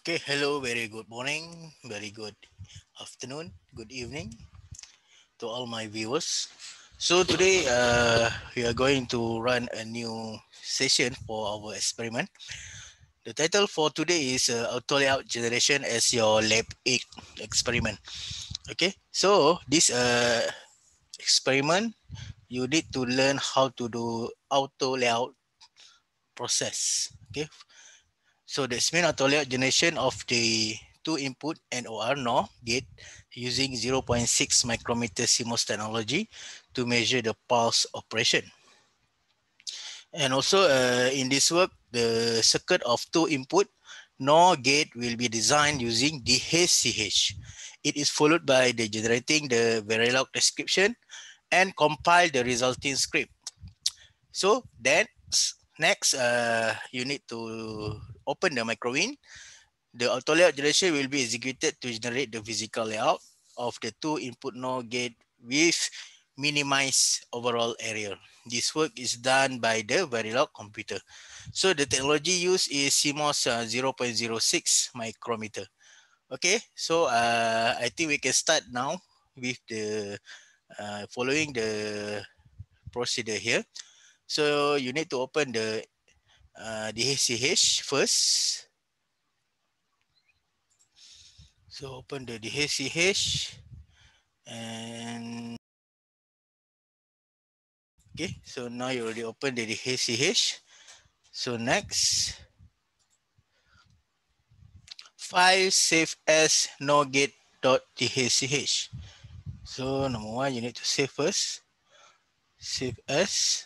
Okay, hello, very good morning, very good afternoon, good evening to all my viewers. So today we are going to run a new session for our experiment. The title for today is Autolayout Generation as your Lab 8 experiment. Okay, so this experiment, you need to learn how to do auto layout process. Okay, so that's mean auto layout generation of the two input NOR gate using 0.6 micrometer CMOS technology to measure the pulse operation. And also in this work, the circuit of two input NOR gate will be designed using DHCH. It is followed by the generating the Verilog description and compile the resulting script. So then next, you need to open the Microwind. The auto layout generation will be executed to generate the physical layout of the two input NOR gate with minimized overall area. This work is done by the Verilog computer. So the technology used is CMOS 0.06 micrometer. Okay, so I think we can start now with the following the procedure here. So you need to open the HCH first. So open the DHCH and okay, so now you already open the DHCH. So next, file save as nogate.dhch. So number one, you need to save first. Save as.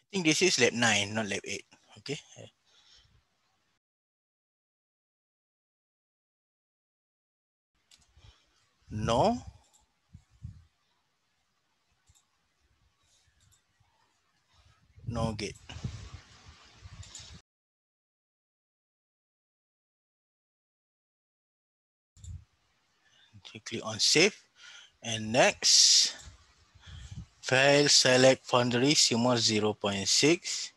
I think this is lab 9, not lab 8. Okay. No. No gate. You click on save. And next, file select boundary CMOS 0.6.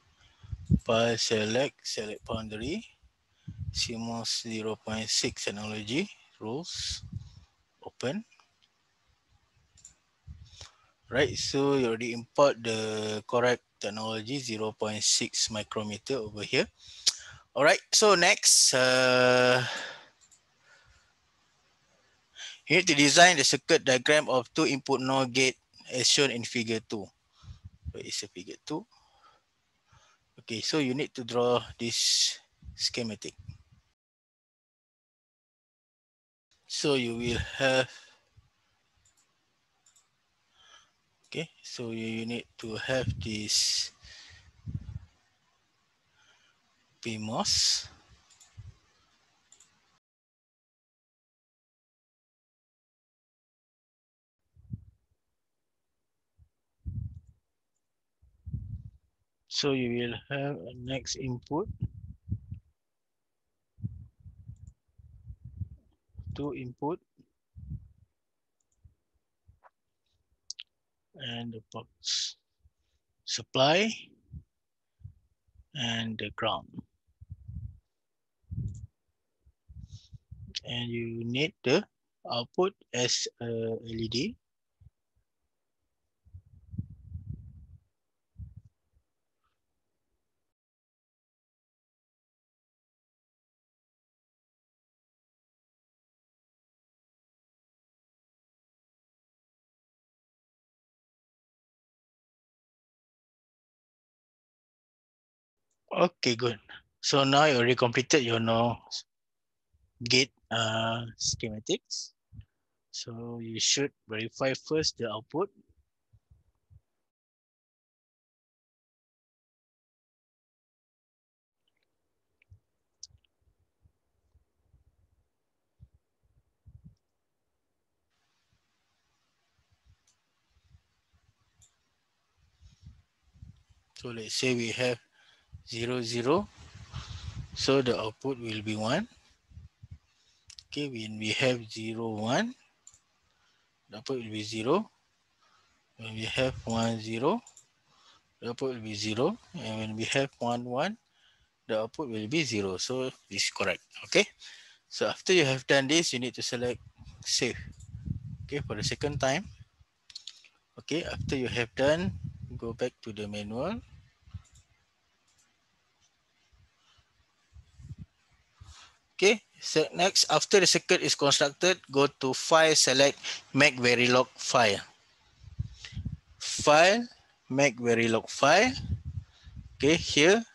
File select boundary. CMOS 0.6 technology rules open. Right, so you already import the correct technology 0.6 micrometer over here. All right, so next, you need to design the circuit diagram of two input NOR gate as shown in figure 2. Where is the figure 2? Okay, so you need to draw this schematic. So you will have, okay, so you need to have this PMOS. So you will have a next input, two input, and the box supply and the ground. And you need the output as a LED. Okay, good. So now you already completed your gate schematics. So you should verify first the output. So let's say we have 0, 0. So the output will be 1. Okay, when we have 0, 1, the output will be 0. When we have 1, 0, the output will be 0. And when we have 1, 1, the output will be 0. So this is correct. Okay. So after you have done this, you need to select save. Okay, for the second time. Okay, after you have done, go back to the manual. Okay, so next, after the circuit is constructed, go to File, select Make Verilog File. File, Make Verilog File. Okay, here.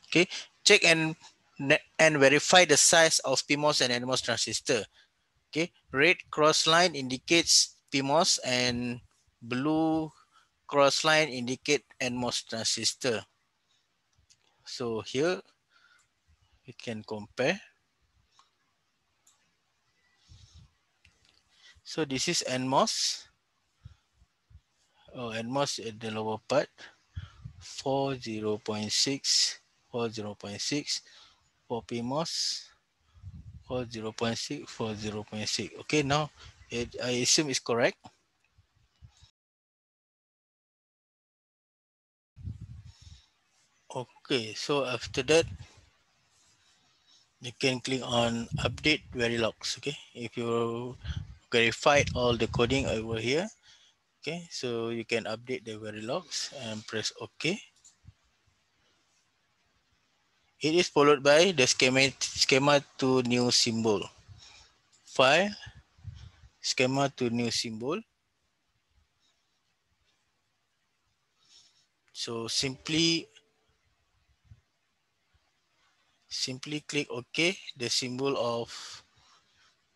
Okay, check and verify the size of PMOS and NMOS transistor. Okay, red cross line indicates PMOS and blue cross line indicate NMOS transistor. So here we can compare. So this is NMOS. Oh, NMOS at the lower part. 40.6, 40.6 for PMOS, 40.6, 40.6. Okay, now I assume it's correct. Okay, so after that, you can click on update Verilogs. Okay, if you verified all the coding over here, okay, so you can update the Verilogs and press OK. It is followed by the schema to new symbol. File, schema to new symbol. So simply click OK. The symbol of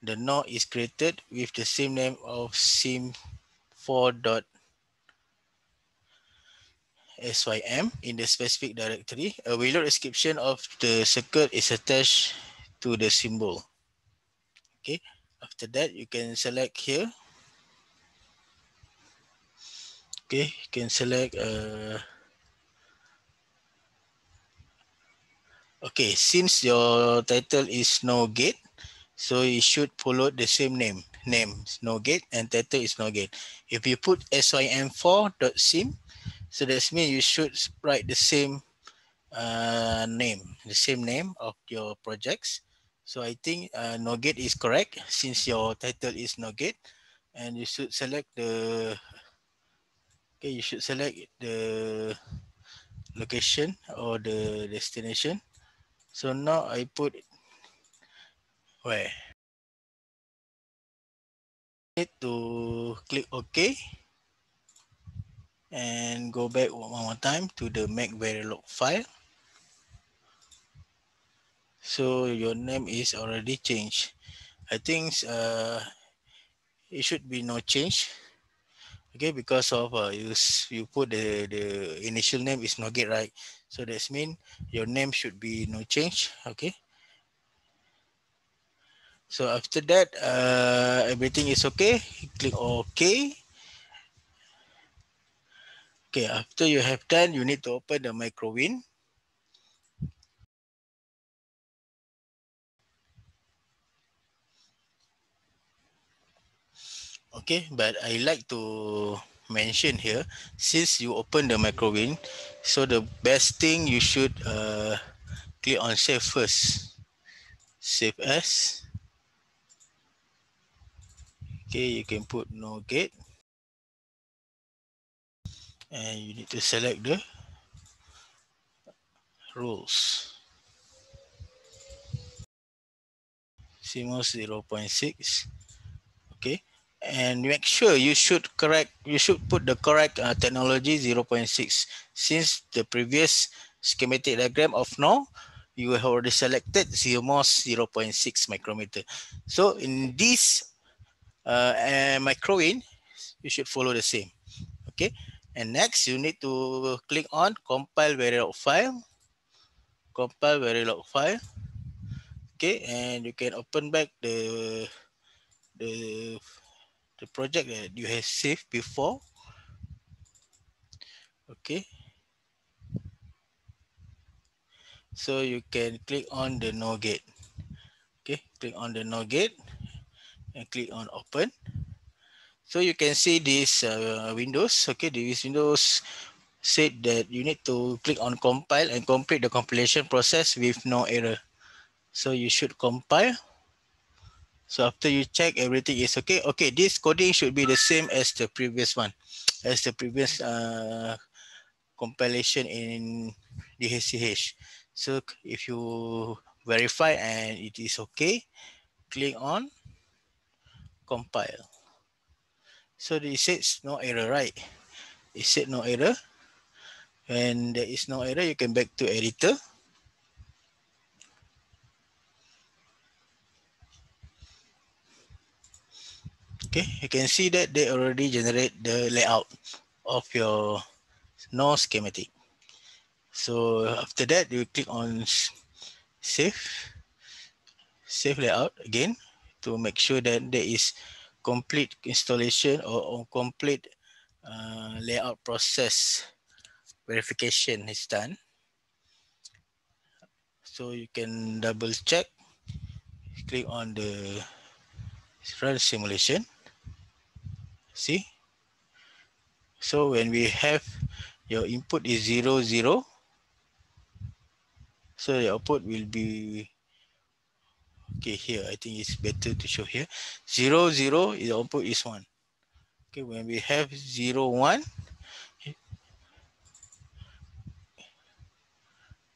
the node is created with the same name of sim4.sym in the specific directory. A reload description of the circuit is attached to the symbol. Okay. After that, you can select here. Okay, you can select okay, since your title is no gate, so you should follow the same name. Name is no gate and title is no gate. If you put sim4.sim, so that means you should write the same name of your projects. So I think no gate is correct since your title is no gate, and you should select the okay. You should select the location or the destination. So now I put where need to click OK and go back one more time to the Make Verilog file. So your name is already changed. I think it should be no change. Okay, because of you put the initial name is no get right. So that's mean your name should be no change. Okay. So after that, everything is okay. Click OK. Okay, after you have done, you need to open the Microwind. Okay, but I like to mention here, since you open the Microwind, so the best thing you should click on save first. Save as. Okay, you can put no gate. And you need to select the rules. CMOS 0.6. Okay. And make sure you should put the correct technology 0.6. Since the previous schematic diagram of no, you have already selected CMOS 0.6 micrometer. So in this Microwind, you should follow the same. Okay. And next, you need to click on compile Verilog file. Compile Verilog file. Okay, and you can open back the the project that you have saved before. Okay, so you can click on the no gate. Okay, click on the no gate and click on open. So you can see this windows. Okay, this windows said that you need to click on compile and complete the compilation process with no error. So you should compile. So after you check everything is okay. Okay, this coding should be the same as the previous one, as the previous compilation in DHCH. So if you verify and it is okay, click on compile. So it says no error, right? It said no error. When there is no error, you can back to editor. Okay, you can see that they already generate the layout of your no schematic. So after that, you click on save, save layout again to make sure that there is complete installation or complete layout process verification is done. So you can double check, click on the run simulation. See, so when we have your input is 0, 0, so the output will be, okay, here I think it's better to show here. 0, 0, the output is 1. Okay, when we have 0, 1,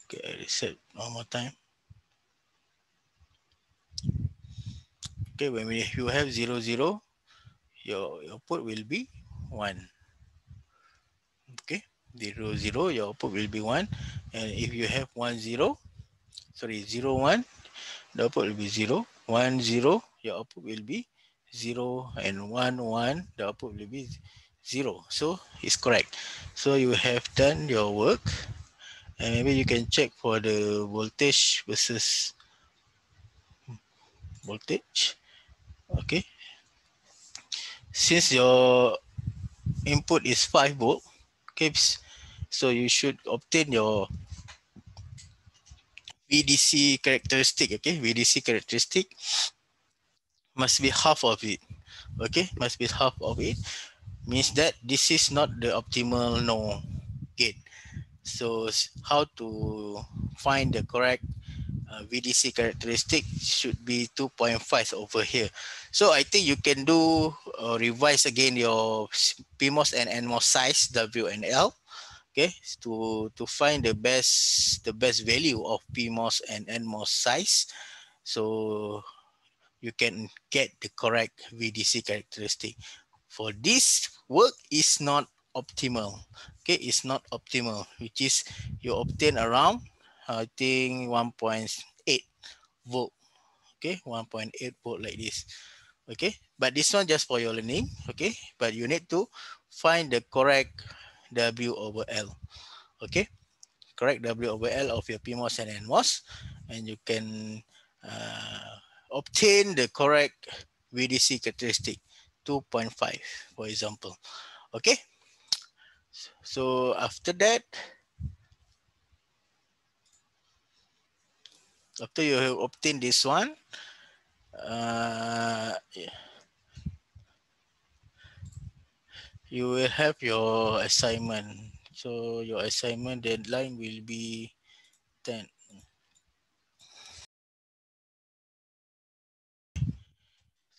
okay, I reset one more time. Okay, when you have 0, 0, your output will be 1. Okay, 0, 0, your output will be 1. And if you have 1, 0, sorry, 0, 1, the output will be 0. 1, 0, your output will be 0. And 1, 1, the output will be 0. So it's correct. So you have done your work. And maybe you can check for the voltage versus voltage. Okay. Since your input is 5 volt, okay, so you should obtain your VDC characteristic. Okay, VDC characteristic must be half of it. Okay, must be half of it. Means that this is not the optimal no gate. So how to find the correct VDC characteristic should be 2.5 over here. So I think you can do revise again your PMOS and NMOS size W and L. Okay, to find the best value of PMOS and NMOS size. So you can get the correct VDC characteristic. For this work is not optimal. Okay, it's not optimal, which is you obtain around I think 1.8 volt. Okay, 1.8 volt like this. Okay, but this one just for your learning. Okay, but you need to find the correct W over L. Okay, correct W over L of your PMOS and NMOS, and you can obtain the correct VDC characteristic 2.5, for example. Okay, so after that, after you have obtained this one, you will have your assignment. So your assignment deadline will be 10.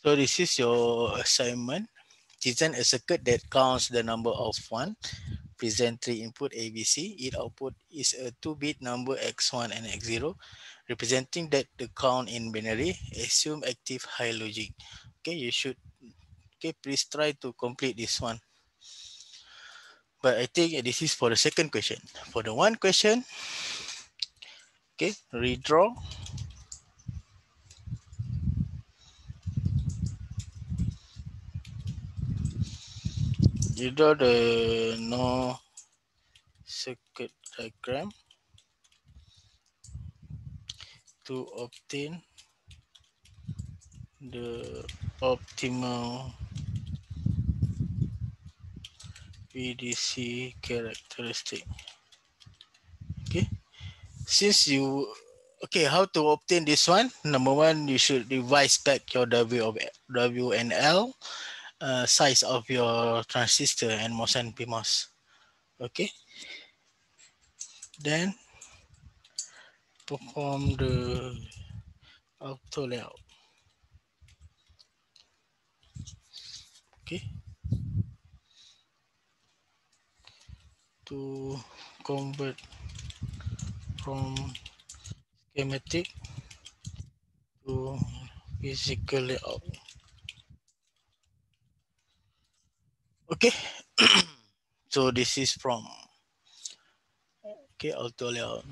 So this is your assignment. Design a circuit that counts the number of 1. Present 3 input ABC. Each output is a 2-bit number x1 and x0, representing that the count in binary. Assume active high logic. Okay, you should, okay, please try to complete this one. But I think this is for the second question. For the one question, okay, redraw. Redraw the no circuit diagram to obtain the optimal VDC characteristic. Okay, since you, okay, how to obtain this one? Number one, you should revise back your W and L size of your transistor and MOS and PMOS. Okay, then perform the auto layout. Okay, to convert from schematic to physical layout. Okay, so this is from auto layout.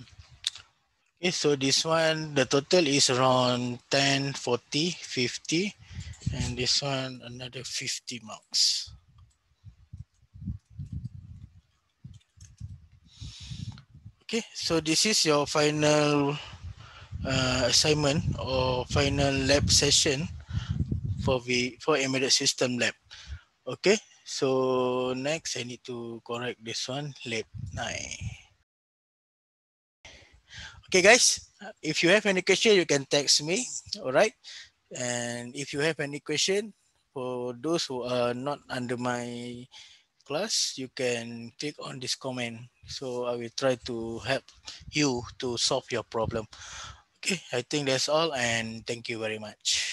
Okay, so this one the total is around 10, 40, 50, and this one another 50 marks. Okay, so this is your final assignment or final lab session for embedded system lab. Okay, so next I need to correct this one, lab 9. Okay guys, if you have any question you can text me. All right, and if you have any question for those who are not under my class, you can click on this comment, so I will try to help you to solve your problem. Okay, I think that's all, and thank you very much.